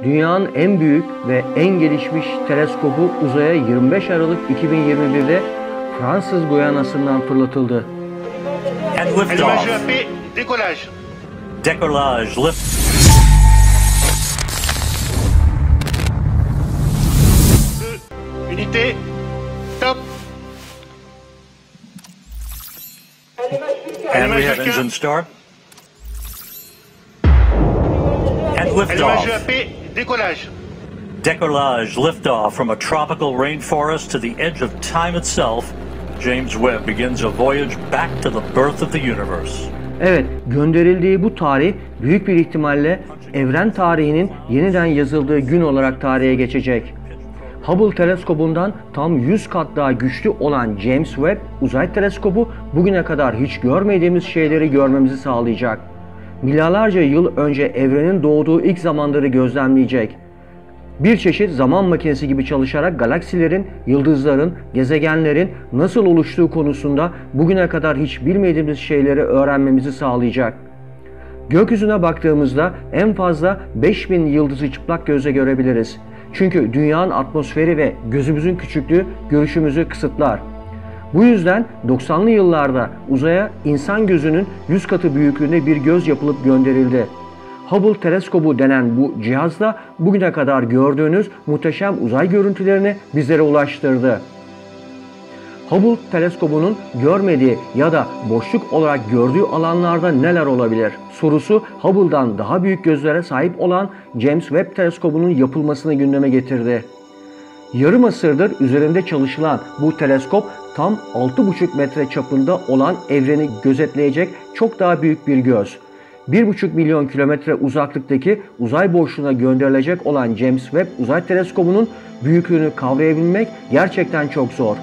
Dünyanın en büyük ve en gelişmiş teleskobu uzaya 25 Aralık 2021'de Fransız Guyana'sından fırlatıldı. And Allumage liftoff. EAP, décollage. Décollage, lift. 2, unité, top. And we have engine start. And Allumage liftoff. EAP, décollage. Décollage, liftoff from a tropical rainforest to the edge of time itself. James Webb begins a voyage back to the birth of the universe. Evet, gönderildiği bu tarih büyük bir ihtimalle evren tarihinin yeniden yazıldığı gün olarak tarihe geçecek. Hubble teleskobundan tam 100 kat daha güçlü olan James Webb Uzay Teleskobu bugüne kadar hiç görmediğimiz şeyleri görmemizi sağlayacak. Milyarlarca yıl önce evrenin doğduğu ilk zamanları gözlemleyecek. Bir çeşit zaman makinesi gibi çalışarak galaksilerin, yıldızların, gezegenlerin nasıl oluştuğu konusunda bugüne kadar hiç bilmediğimiz şeyleri öğrenmemizi sağlayacak. Gökyüzüne baktığımızda en fazla 5000 yıldızı çıplak gözle görebiliriz. Çünkü dünyanın atmosferi ve gözümüzün küçüklüğü görüşümüzü kısıtlar. Bu yüzden 90'lı yıllarda uzaya insan gözünün 100 katı büyüklüğünde bir göz yapılıp gönderildi. Hubble teleskobu denen bu cihazla bugüne kadar gördüğünüz muhteşem uzay görüntülerini bizlere ulaştırdı. Hubble teleskobunun görmediği ya da boşluk olarak gördüğü alanlarda neler olabilir sorusu Hubble'dan daha büyük gözlere sahip olan James Webb teleskobunun yapılmasını gündeme getirdi. Yarım asırdır üzerinde çalışılan bu teleskop tam 6,5 metre çapında olan evreni gözetleyecek çok daha büyük bir göz. 1,5 milyon kilometre uzaklıktaki uzay boşluğuna gönderilecek olan James Webb Uzay Teleskobu'nun büyüklüğünü kavrayabilmek gerçekten çok zor.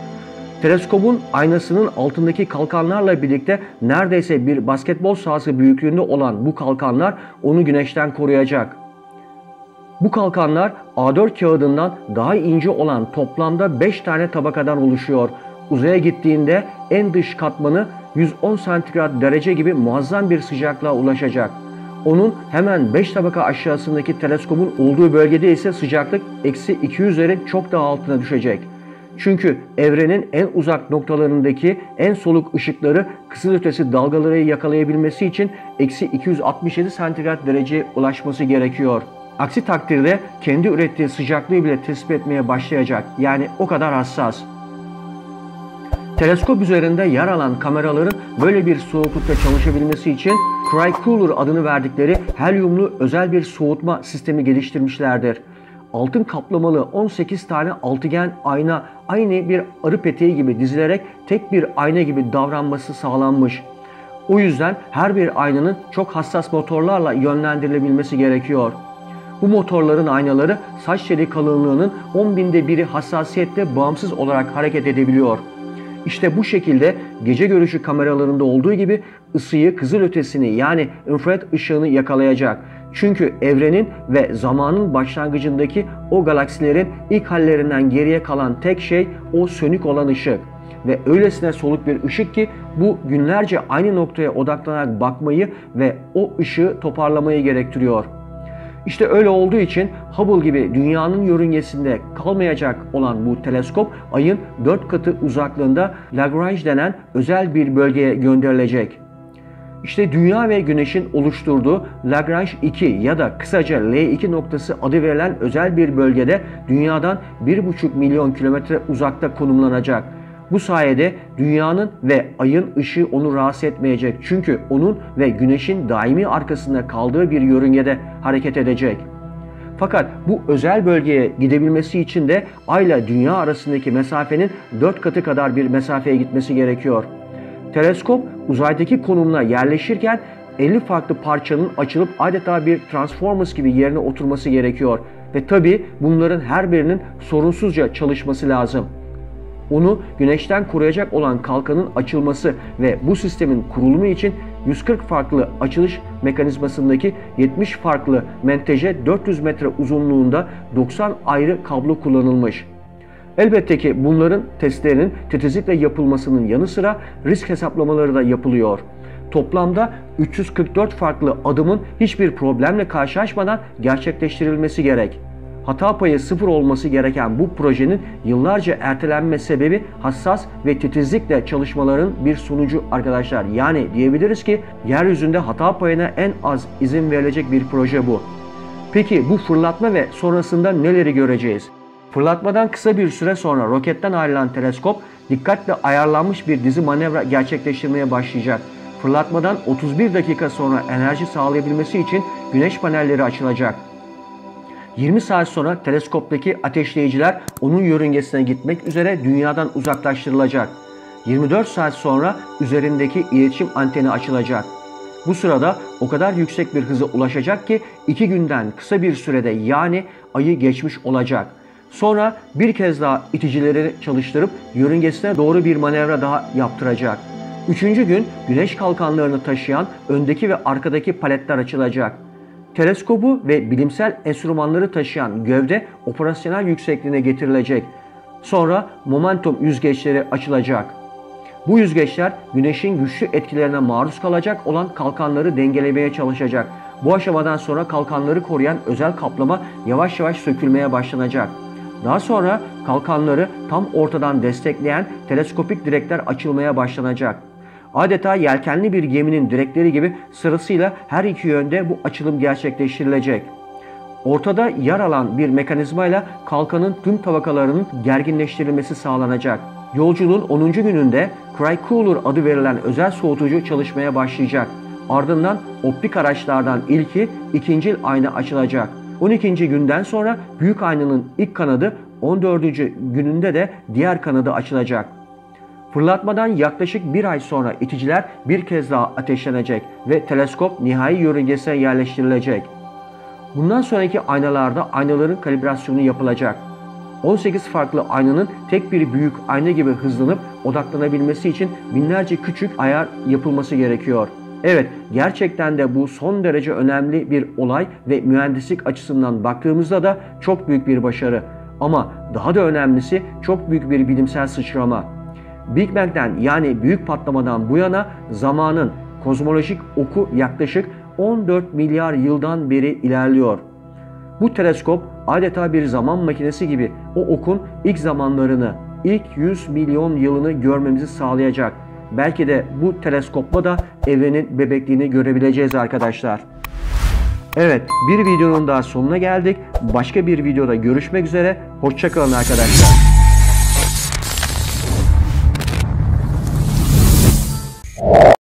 Teleskobun aynasının altındaki kalkanlarla birlikte neredeyse bir basketbol sahası büyüklüğünde olan bu kalkanlar onu güneşten koruyacak. Bu kalkanlar A4 kağıdından daha ince olan toplamda 5 tane tabakadan oluşuyor. Uzaya gittiğinde en dış katmanı 110 santigrat derece gibi muazzam bir sıcaklığa ulaşacak. Onun hemen 5 tabaka aşağısındaki teleskobun olduğu bölgede ise sıcaklık eksi 200'lerin çok daha altına düşecek. Çünkü evrenin en uzak noktalarındaki en soluk ışıkları kızılötesi dalgaları yakalayabilmesi için eksi 267 santigrat dereceye ulaşması gerekiyor. Aksi takdirde kendi ürettiği sıcaklığı bile tespit etmeye başlayacak. Yani o kadar hassas. Teleskop üzerinde yer alan kameraların böyle bir soğuklukta çalışabilmesi için Crycooler adını verdikleri helyumlu özel bir soğutma sistemi geliştirmişlerdir. Altın kaplamalı 18 tane altıgen ayna aynı bir arı peteği gibi dizilerek tek bir ayna gibi davranması sağlanmış. O yüzden her bir aynanın çok hassas motorlarla yönlendirilebilmesi gerekiyor. Bu motorların aynaları saç teli kalınlığının 10.000'de biri hassasiyetle bağımsız olarak hareket edebiliyor. İşte bu şekilde gece görüşü kameralarında olduğu gibi ısıyı, kızılötesini yani infrared ışığını yakalayacak. Çünkü evrenin ve zamanın başlangıcındaki o galaksilerin ilk hallerinden geriye kalan tek şey o sönük olan ışık. Ve öylesine soluk bir ışık ki bu günlerce aynı noktaya odaklanarak bakmayı ve o ışığı toparlamayı gerektiriyor. İşte öyle olduğu için Hubble gibi dünyanın yörüngesinde kalmayacak olan bu teleskop ayın 4 katı uzaklığında Lagrange denen özel bir bölgeye gönderilecek. İşte Dünya ve Güneş'in oluşturduğu Lagrange 2 ya da kısaca L2 noktası adı verilen özel bir bölgede Dünya'dan 1,5 milyon kilometre uzakta konumlanacak. Bu sayede Dünya'nın ve Ay'ın ışığı onu rahatsız etmeyecek. Çünkü onun ve Güneş'in daimi arkasında kaldığı bir yörüngede hareket edecek. Fakat bu özel bölgeye gidebilmesi için de Ay ile Dünya arasındaki mesafenin 4 katı kadar bir mesafeye gitmesi gerekiyor. Teleskop uzaydaki konumuna yerleşirken 50 farklı parçanın açılıp adeta bir Transformers gibi yerine oturması gerekiyor. Ve tabii bunların her birinin sorunsuzca çalışması lazım. Onu güneşten koruyacak olan kalkanın açılması ve bu sistemin kurulumu için 140 farklı açılış mekanizmasındaki 70 farklı menteşe 400 metre uzunluğunda 90 ayrı kablo kullanılmış. Elbette ki bunların testlerinin titizlikle yapılmasının yanı sıra risk hesaplamaları da yapılıyor. toplamda 344 farklı adımın hiçbir problemle karşılaşmadan gerçekleştirilmesi gerek. Hata payı 0 olması gereken bu projenin yıllarca ertelenme sebebi hassas ve titizlikle çalışmaların bir sonucu arkadaşlar. Yani diyebiliriz ki yeryüzünde hata payına en az izin verilecek bir proje bu. Peki bu fırlatma ve sonrasında neleri göreceğiz? Fırlatmadan kısa bir süre sonra roketten ayrılan teleskop dikkatle ayarlanmış bir dizi manevra gerçekleştirmeye başlayacak. Fırlatmadan 31 dakika sonra enerji sağlayabilmesi için güneş panelleri açılacak. 20 saat sonra teleskoptaki ateşleyiciler onun yörüngesine gitmek üzere dünyadan uzaklaştırılacak. 24 saat sonra üzerindeki iletişim anteni açılacak. Bu sırada o kadar yüksek bir hıza ulaşacak ki 2 günden kısa bir sürede yani ayı geçmiş olacak. Sonra bir kez daha iticileri çalıştırıp yörüngesine doğru bir manevra daha yaptıracak. 3. gün güneş kalkanlarını taşıyan öndeki ve arkadaki paletler açılacak. Teleskobu ve bilimsel enstrümanları taşıyan gövde operasyonel yüksekliğine getirilecek. Sonra momentum yüzgeçleri açılacak. Bu yüzgeçler güneşin güçlü etkilerine maruz kalacak olan kalkanları dengelemeye çalışacak. Bu aşamadan sonra kalkanları koruyan özel kaplama yavaş yavaş sökülmeye başlanacak. Daha sonra kalkanları tam ortadan destekleyen teleskopik direkler açılmaya başlanacak. Adeta yelkenli bir geminin direkleri gibi sırasıyla her iki yönde bu açılım gerçekleştirilecek. Ortada yer alan bir mekanizmayla kalkanın tüm tabakalarının gerginleştirilmesi sağlanacak. Yolculuğun 10. gününde Cry Cooler adı verilen özel soğutucu çalışmaya başlayacak. Ardından optik araçlardan ilki ikincil ayna açılacak. 12. günden sonra büyük aynanın ilk kanadı, 14. gününde de diğer kanadı açılacak. Fırlatmadan yaklaşık bir ay sonra iticiler bir kez daha ateşlenecek ve teleskop nihai yörüngesine yerleştirilecek. Bundan sonraki aynalarda aynaların kalibrasyonu yapılacak. 18 farklı aynanın tek bir büyük ayna gibi hızlanıp odaklanabilmesi için binlerce küçük ayar yapılması gerekiyor. Evet, gerçekten de bu son derece önemli bir olay ve mühendislik açısından baktığımızda da çok büyük bir başarı. Ama daha da önemlisi çok büyük bir bilimsel sıçrama. Big Bang'den yani büyük patlamadan bu yana zamanın kozmolojik oku yaklaşık 14 milyar yıldan beri ilerliyor. Bu teleskop adeta bir zaman makinesi gibi o okun ilk zamanlarını, ilk 100 milyon yılını görmemizi sağlayacak. Belki de bu teleskopla da evrenin bebekliğini görebileceğiz arkadaşlar. Evet, bir videonun daha sonuna geldik. Başka bir videoda görüşmek üzere. Hoşça kalın arkadaşlar.